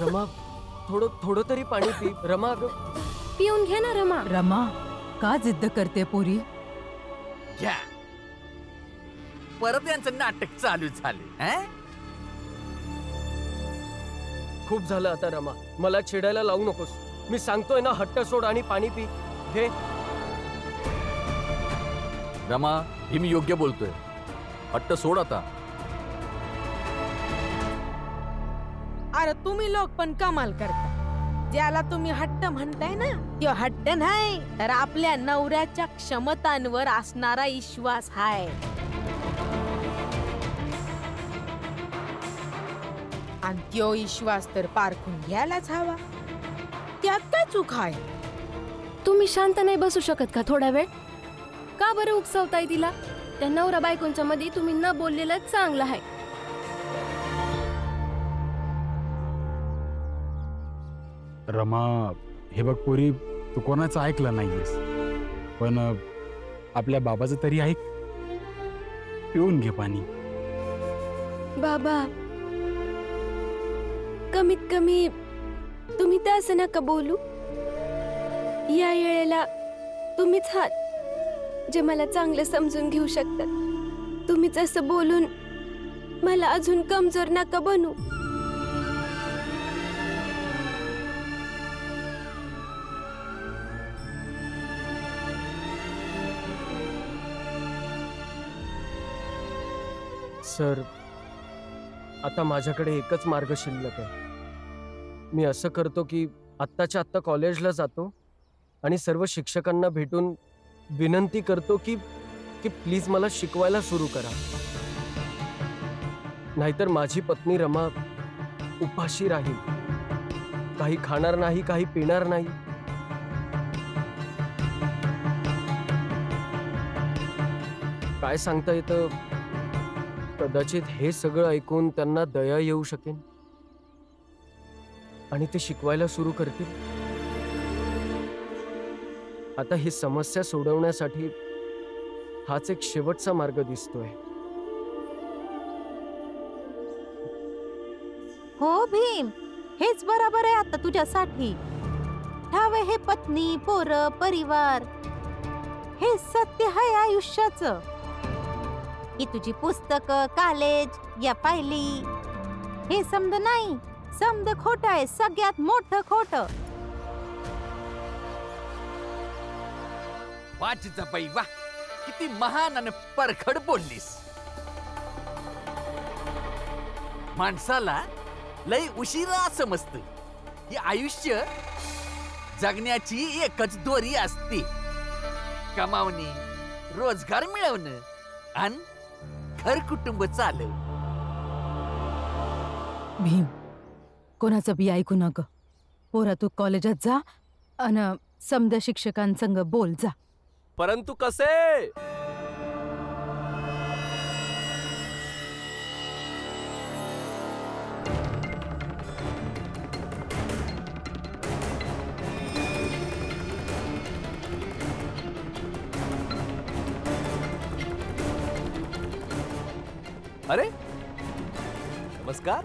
रमा, थोडं तरी पाणी पी रमा. पिऊन घे ना रमा. रमा का जिद्द करते पोरी? घ्या. परत यांचं नाटक चालू झाले. खूप झालं आता रमा, मला चिडायला लावू नकोस. मी सांगतोय ना, हट्ट सोड आणि पाणी पी. घे. रमा, ही मी योग्य बोलतोय. हट्ट सोड आता. अरे तुम्ही लोक पण कमाल करता. ज्याला तुम्ही हट्ट म्हणताय ना, तो हट्ट नाही तर आपल्या नवऱ्याच्या क्षमतांवर असणारा विश्वास हाय. आणि तो विश्वास तर पारखून घ्यायलाच हवा. त्यात काय चूक आहे? तुम्ही शांत नाही बसू शकत का थोडा वेळ? का बरं उकसवताय तिला? त्या नवरा बायकोंच्या मध्ये तुम्ही न बोललेलं चांगलं आहे. रमा, हे बघ पोरी, तू कोणाचं ऐकलं नाहीयेस, पण आपल्या बाबाचं तरी ऐक. पिऊन घे पाणी. बाबा, कमीत कमी तुम्ही तर असं नका बोलू. या वेळेला तुम्हीच आहात जे मला चांगलं समजून घेऊ शकतात. तुम्हीच असं बोलून मला अजून कमजोर नका बनू. सर, आता माझ्याकडे एकच मार्ग शिल्लक आहे. मी असं करतो की आत्ताच्या आत्ता कॉलेजला जातो आणि सर्व शिक्षकांना भेटून विनंती करतो की प्लीज मला शिकवायला सुरू करा. नाहीतर माझी पत्नी रमा उपाशी राहील. काही खाणार नाही, काही पिणार नाही. काय सांगता येतं, कदाचित हे सगळं ऐकून त्यांना दया येऊ शकेल आणि ते शिकवायला सुरू करतील. आता ही समस्या सोडवण्यासाठी हाच एक शेवटचा मार्ग दिसतोय. हो भीम, हेच बरोबर आहे आता तुझ्यासाठी. ठावे हे पत्नी, पोरं, परिवार, हे सत्य आहे आयुष्याचं. ही तुझी पुस्तकं, कॉलेज, या फायली, हे समज नाही. समज खोट आहे, सगळ्यात मोठं खोट. वाचचा बाई, वा, किती महान आणि परखड बोललीस. माणसाला लय उशिरा समजतं की आयुष्य जगण्याची एकच दोरी असते. कमावणे, रोजगार मिळवणं आणि घर कुटुंब चालव. भीम, कोणाचं बी ऐकू नका. पोरा, तू कॉलेजात जा अन समजा शिक्षकांसंग बोल जा. परंतु कसे? अरे नमस्कार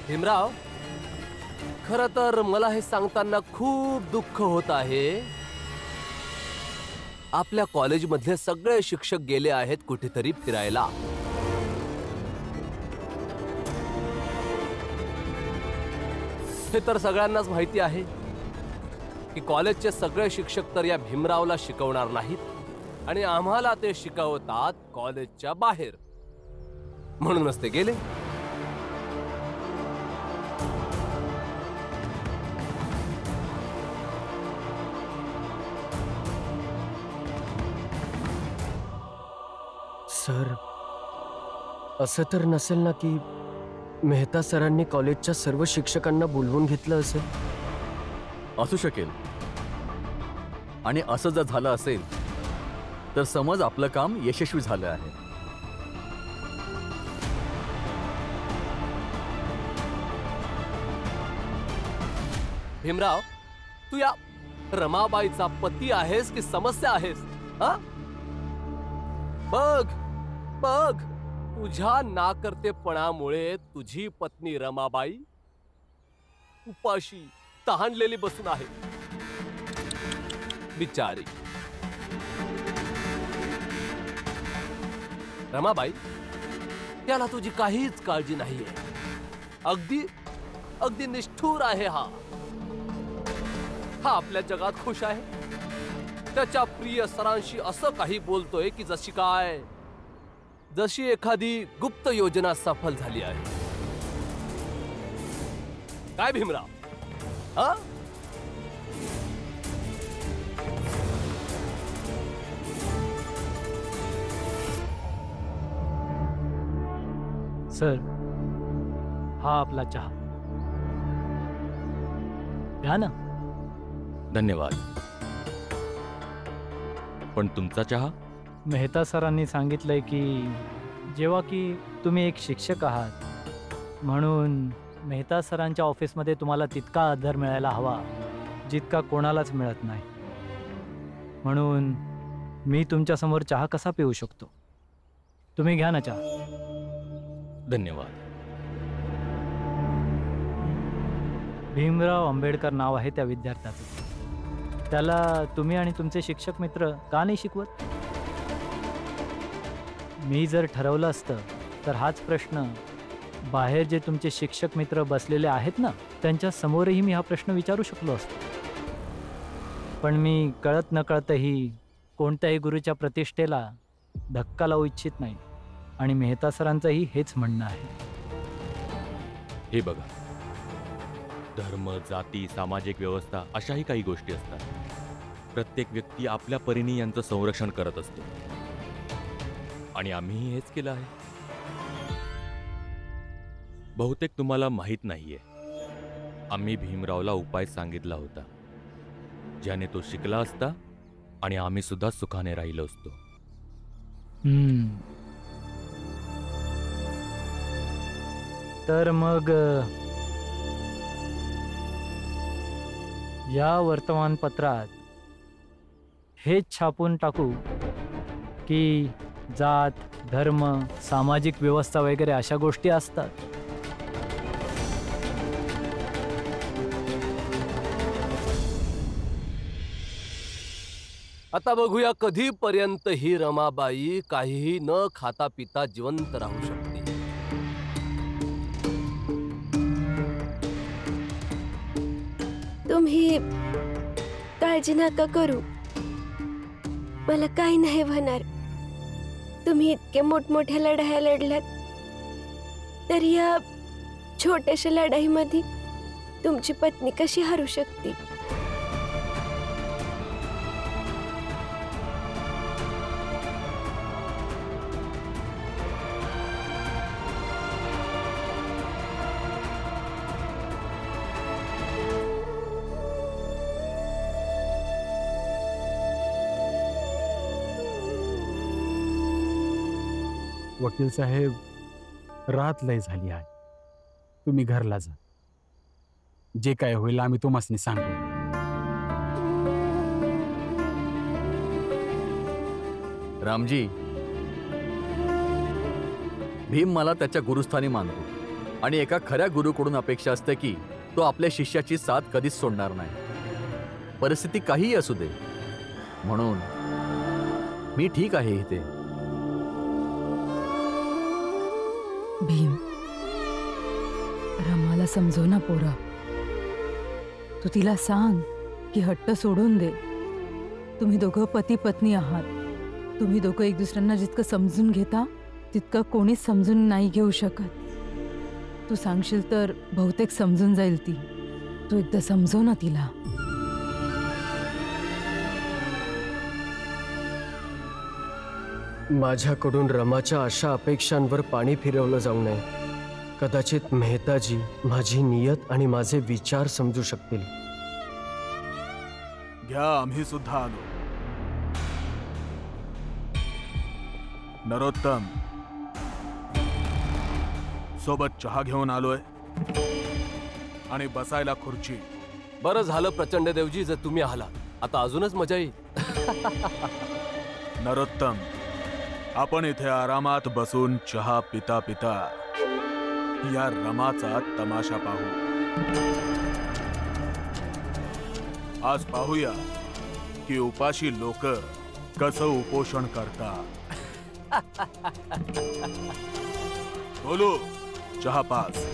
भीमराव. खरं तर मला हे सांगताना खूप दुःख होत आहे. आपल्या कॉलेजमधले सगळे शिक्षक गेले आहेत कुठेतरी फिरायला. हे तर सगळ्यांनाच माहिती आहे की कॉलेजचे सगळे शिक्षक तर या भीमरावला शिकवणार नाहीत आणि आम्हाला ते शिकवतात कॉलेजच्या बाहेर. म्हणूनच ते गेले. सर, असं तर नसेल ना की मेहता सरांनी कॉलेजच्या सर्व शिक्षकांना बोलवून घेतलं असेल? असू शकेल. आणि असं जर झालं असेल तर समज आपलं काम यशस्वी झालं आहे. भीमराव, तू या रमाबाईचा पती आहेस की समस्या आहेस? हा, बघ बघ, तुझ्या नाकर्तेपणामुळे तुझी पत्नी रमाबाई उपाशी तहानलेली बसून आहे. बिचारी रमाबाई, त्याला तुझी काहीच काळजी नाहीये. अगदी अगदी निष्ठुर आहे हा आपल्या जगात खुश आहे. त्याच्या प्रिय सरांशी असं काही बोलतोय की जशी एखादी गुप्त योजना सफल झाली आहे. काय भीमराव, हा? सर, हा आपला चहा घ्या ना. धन्यवाद. पण तुमचा चहा? मेहता सरांनी सांगितलंय की जेव्हा की तुम्ही एक शिक्षक आहात म्हणून मेहता सरांच्या ऑफिसमध्ये तुम्हाला तितका आदर मिळायला हवा जितका कोणालाच मिळत नाही. म्हणून मी तुमच्यासमोर चहा कसा पिऊ शकतो? तुम्ही घ्या ना चहा. धन्यवाद. भीमराव आंबेडकर नाव आहे त्या विद्यार्थ्याचं. त्याला तुम्ही आणि तुमचे शिक्षक मित्र का नाही शिकवत? मी जर ठरवलं असतं तर हाच प्रश्न बाहेर जे तुमचे शिक्षक मित्र बसलेले आहेत ना त्यांच्या समोरही मी हा प्रश्न विचारू शकलो असतो. पण मी कळत नकळतही कोणत्याही गुरुच्या प्रतिष्ठेला धक्का लावू इच्छित नाही आणि मेहता सरांचंही हेच म्हणणं आहे. हे बघा, धर्म, जाती, सामाजिक व्यवस्था अशाही काही गोष्टी असतात. प्रत्येक व्यक्ती आपल्या परीने यांचं संरक्षण करत असतो आणि आम्हीही हेच केलं आहे. बहुतेक तुम्हाला माहीत नाहीये, आम्ही भीमरावला उपाय सांगितला होता ज्याने तो शिकला असता आणि आम्ही सुद्धा सुखाने राहिलो असतो. तर मग या वर्तमानपत्रात हेच छापून टाकू की जात, धर्म, सामाजिक व्यवस्था वगैरे अशा गोष्टी असतात? आता बघूया कधीपर्यंत ही रमाबाई काहीही न खाता पिता जिवंत राहू शकते. तुम्ही काळजी नका करू, मला काही नाही होणार. तुम्ही इतके मोठमोठ्या लढाया लढल्यात तर या छोट्याशा लढाईमध्ये तुमची पत्नी कशी हरू शकते? वकील साहेब, रात लय झाली आहे. तुम्ही घरला जा. जे काय होईल आम्ही तुम्हाला सांगू. रामजी, भीम मला त्याच्या गुरुस्थानी मानतो आणि एका खऱ्या गुरुकडून अपेक्षा असते की तो आपल्या शिष्याची साथ कधीच सोडणार नाही, परिस्थिती काहीही असू दे. म्हणून मी ठीक आहे इथे. भीम, रमाला समजव ना पोरा. तू तिला सांग की हट्ट सोडून दे. तुम्ही दोघं पती पत्नी आहात. तुम्ही दोघं एक दुसऱ्यांना जितकं समजून घेता तितकं कोणीच समजून नाही घेऊ शकत. तू सांगशील तर बहुतेक समजून जाईल ती. तू एकदा समजव ना तिला. माझ्याकडून रमाच्या अशा अपेक्षांवर पाणी फिरवलं जाऊ नये. कदाचित मेहताजी माझी नियत आणि माझे विचार समजू शकतील. घ्या, आम्ही सुद्धा आलो. नरोत्तम, सोबत चहा घेऊन आलोय आणि बसायला खुर्ची. बरं झालं प्रचंड देवजी जर तुम्ही आलात. आता अजूनच मजा येईल. नरोत्तम, आपण इथे आरामात बसून चहा पिता पिता या रमाचा तमाशा पाहू. आज पाहूया की उपाशी लोक कसं उपोषण करतात. बोलू, चहा पास.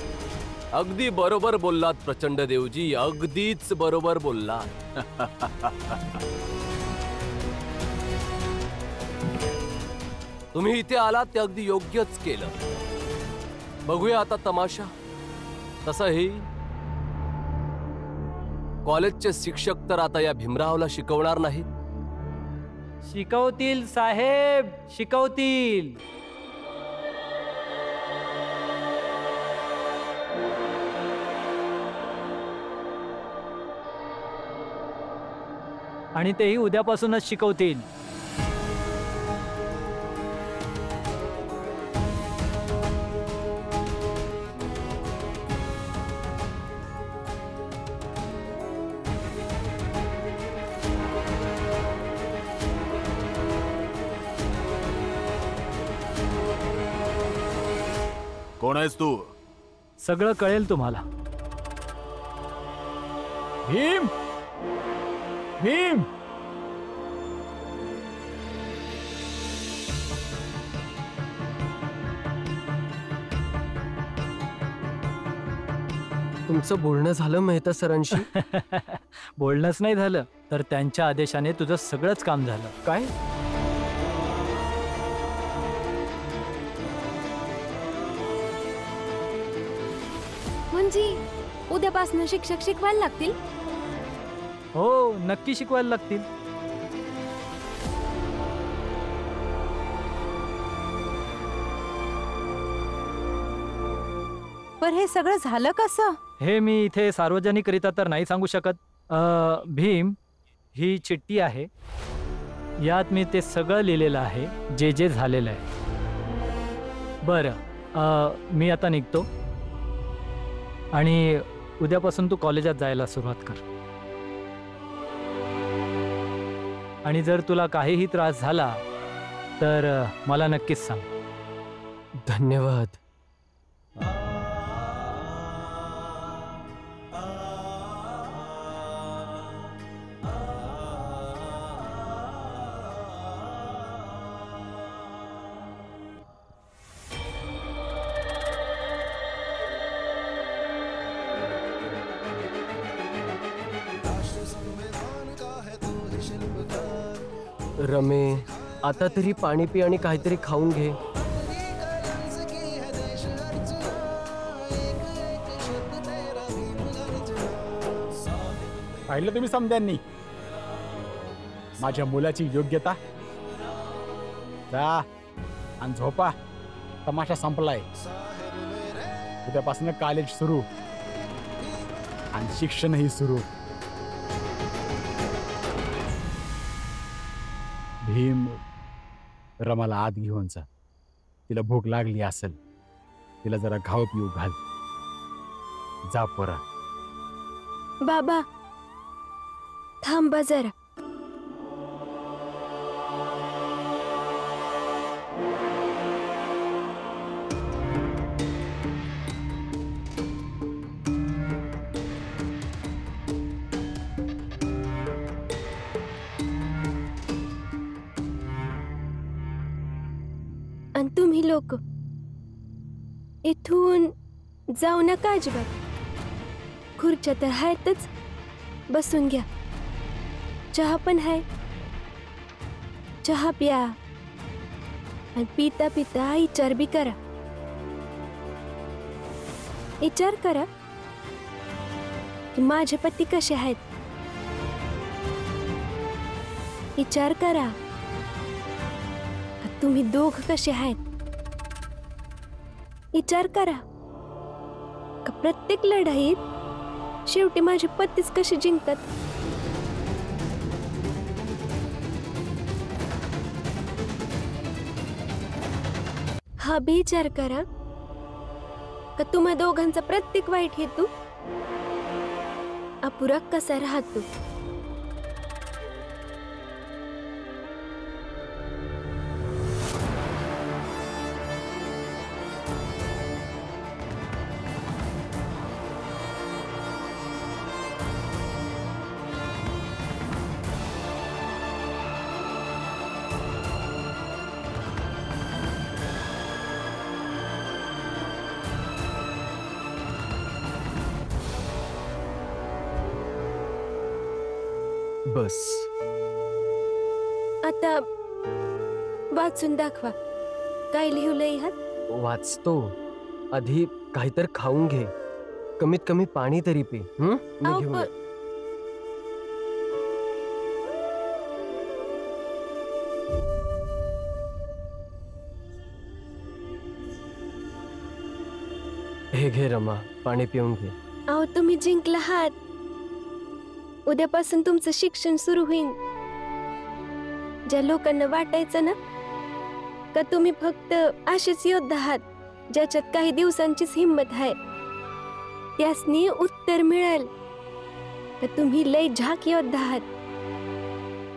अगदी बरोबर बोललात प्रचंड देवजी, अगदीच बरोबर बोललात. तुम्ही इथे आलात ते अगदी योग्यच केलं. बघूया आता तमाशा. तसंही कॉलेजचे शिक्षक तर आता या भीमरावला शिकवणार नाहीत. शिकवतील साहेब, शिकवतील. आणि तेही उद्यापासूनच शिकवतील. कोण आहेस तू? सगळं कळेल तुम्हाला. भीम, भीम. तुमचं बोलणं झालं मेहता सरांशी? बोलणंच नाही झालं तर त्यांच्या आदेशाने तुझं सगळंच काम झालं. काय? म्हणजे उद्यापासून शिक्षक शिकवायला लागतील? हो, नक्की शिकवायला लागतील. पण हे सगळं झालं कसं? हे मी इथे सार्वजनिकरित्या तर नाही सांगू शकत. भीम, ही चिठ्ठी आहे. यात मी ते सगळं लिहिलेलं आहे जे जे झालेलं आहे. बरं, मी आता निघतो आणि उद्यापासून तू कॉलेजात जायला सुरुवात कर. आणि जर तुला काहीही त्रास झाला तर मला नक्कीच सांग. धन्यवाद. रमे, आता तरी पाणी पी आणि काहीतरी खाऊन घे. पाहिलं तुम्ही समद्यांनी माझ्या मुलाची योग्यता. जा आणि झोपा. तमाशा संपलाय. उद्यापासून कॉलेज सुरू आणि शिक्षणही सुरू. भीम, रमाला आत घेऊन जा. तिला भूक लागली असेल. तिला जरा घाव पिऊ घाल. जा पोरा. बाबा, थांबा जरा. आणि तुम्ही लोक इथून जाऊ नका अजिबात. खुर्च्या तर आहेतच, बसून घ्या. चहा पण आहे, चहा प्या आणि पिता पिता विचार बी करा. विचार करा की माझे पती कसे आहेत. विचार करा का तुम्ही दोघ कसे आहेत. विचार करा का प्रत्येक लढाईत शेवटी माझे पतीच कसे जिंकतात. हा बी विचार करा का तुम्हा दोघांचा प्रत्येक वाईट हेतू अपुरा कसा राहतो. बस. आता वाचून दाखवा. काय लिहिलंय ह्यात? वाचतो. आधी काहीतरी खाऊन घे. कमीत कमी पाणी तरी पे. मी अहो, घेऊन पण- येतो. हे घे रमा, पाणी पिऊन घे. अहो, तुम्ही जिंकला आहात. उद्यापासून तुमचं शिक्षण सुरू होईल. ज्या लोकांना वाटायचं ना का तुम्ही फक्त असेच योद्धा आहात ज्याच्यात काही दिवसांचीच हिंमत आहे, त्यासनी उत्तर मिळेल का तुम्ही लय झाक योद्धा आहात.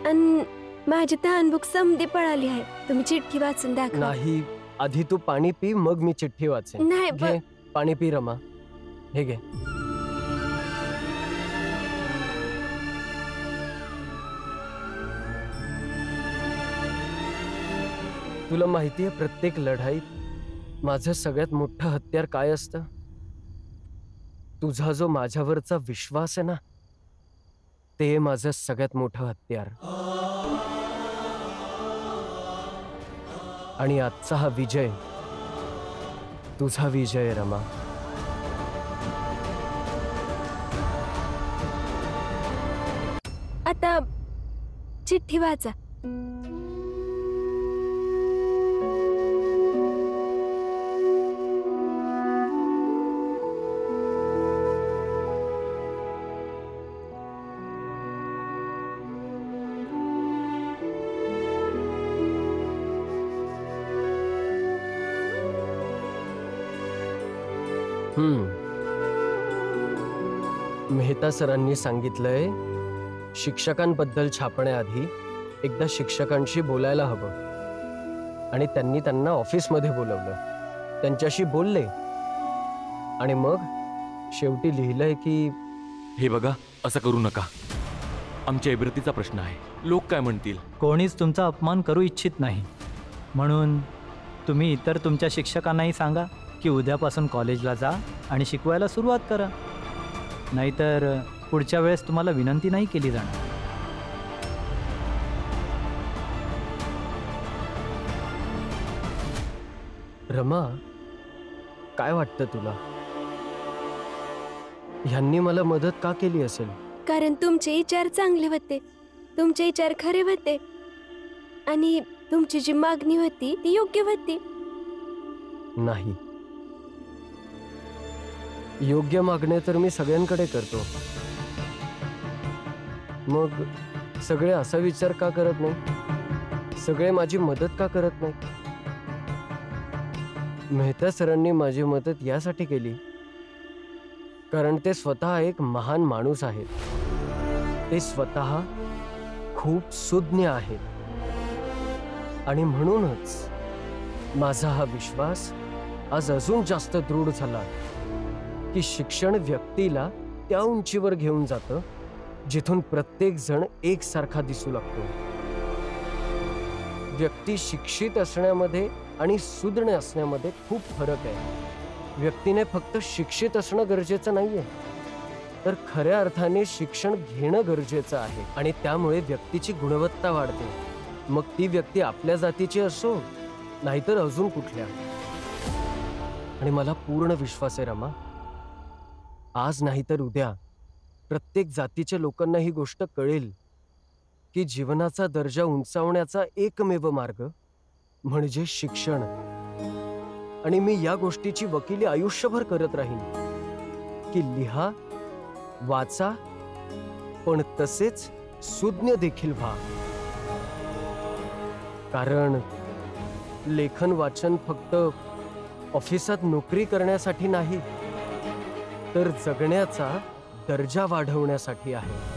आणि माझी तहानभूक समधी पळाली आहे. तुम्ही चिठ्ठी वाचून दाखवा. नाही, आधी तू पाणी पी, मग मी चिठ्ठी वाचेन. नाही, घे पाणी पी रमा. हे घे. तुला माहितीये प्रत्येक लढाईत माझं सगळ्यात मोठं हत्यार काय असतं? तुझा जो माझ्यावरचा विश्वास आहे ना, ते माझं सगळ्यात मोठं हत्यार. आणि आजचा हा विजय तुझा विजय रमा. आता चिठ्ठी वाचा. मेहता सरांनी सांगितलंय शिक्षकांबद्दल छापण्याआधी एकदा शिक्षकांशी बोलायला हवं. आणि त्यांनी त्यांना ऑफिसमध्ये बोलवलं. त्यांच्याशी बोलले आणि मग शेवटी लिहिलंय की हे बघा, असं करू नका. आमच्या इब्रतीचा प्रश्न आहे. लोक काय म्हणतील? कोणीच तुमचा अपमान करू इच्छित नाही. म्हणून तुम्ही इतर तुमच्या शिक्षकांनाही सांगा की उद्यापासून कॉलेजला जा आणि शिकवायला सुरुवात करा. नाहीतर पुढच्या वेळेस तुम्हाला विनंती नाही केली जाणार. रमा, काय वाटतं तुला? ह्यांनी मला मदत का केली असेल? कारण तुमचे विचार चांगले होते. तुमचे विचार खरे होते. आणि तुमची जी मागणी होती ती योग्य होती. नाही, योग्य मागणे तर मी सगळ्यांकडे करतो. मग सगळे असा विचार का करत नाही? सगळे माझी मदत का करत नाही? मेहता सरांनी माझी मदत यासाठी केली कारण ते स्वतः एक महान माणूस आहेत. ते स्वतः खूप सुज्ञ आहेत. आणि म्हणूनच माझा हा विश्वास आज अजून जास्त दृढ झाला की शिक्षण व्यक्तीला त्या उंचीवर घेऊन जातं जिथून प्रत्येक जण एकसारखा दिसू लागतो. व्यक्ती शिक्षित असण्यामध्ये आणि सुज्ञ असण्यामध्ये खूप फरक आहे. व्यक्तीने फक्त शिक्षित असणं गरजेचं नाहीये, तर खऱ्या अर्थाने शिक्षण घेणं गरजेचं आहे. आणि त्यामुळे व्यक्तीची गुणवत्ता वाढते. मग ती व्यक्ती आपल्या जातीची असो नाहीतर अजून कुठल्या. आणि मला पूर्ण विश्वास आहे रमा, आज नाहीतर उद्या प्रत्येक जातीच्या लोकांना ही गोष्ट कळेल की जीवनाचा दर्जा उंचावण्याचा एकमेव मार्ग म्हणजे शिक्षण. आणि मी या गोष्टीची वकिली आयुष्यभर करत राहीन की लिहा, वाचा, पण तसेच सुज्ञ देखील व्हा. कारण लेखन वाचन फक्त ऑफिसात नोकरी करण्यासाठी नाही, तर जगण्याचा दर्जा वाढवण्यासाठी आहे.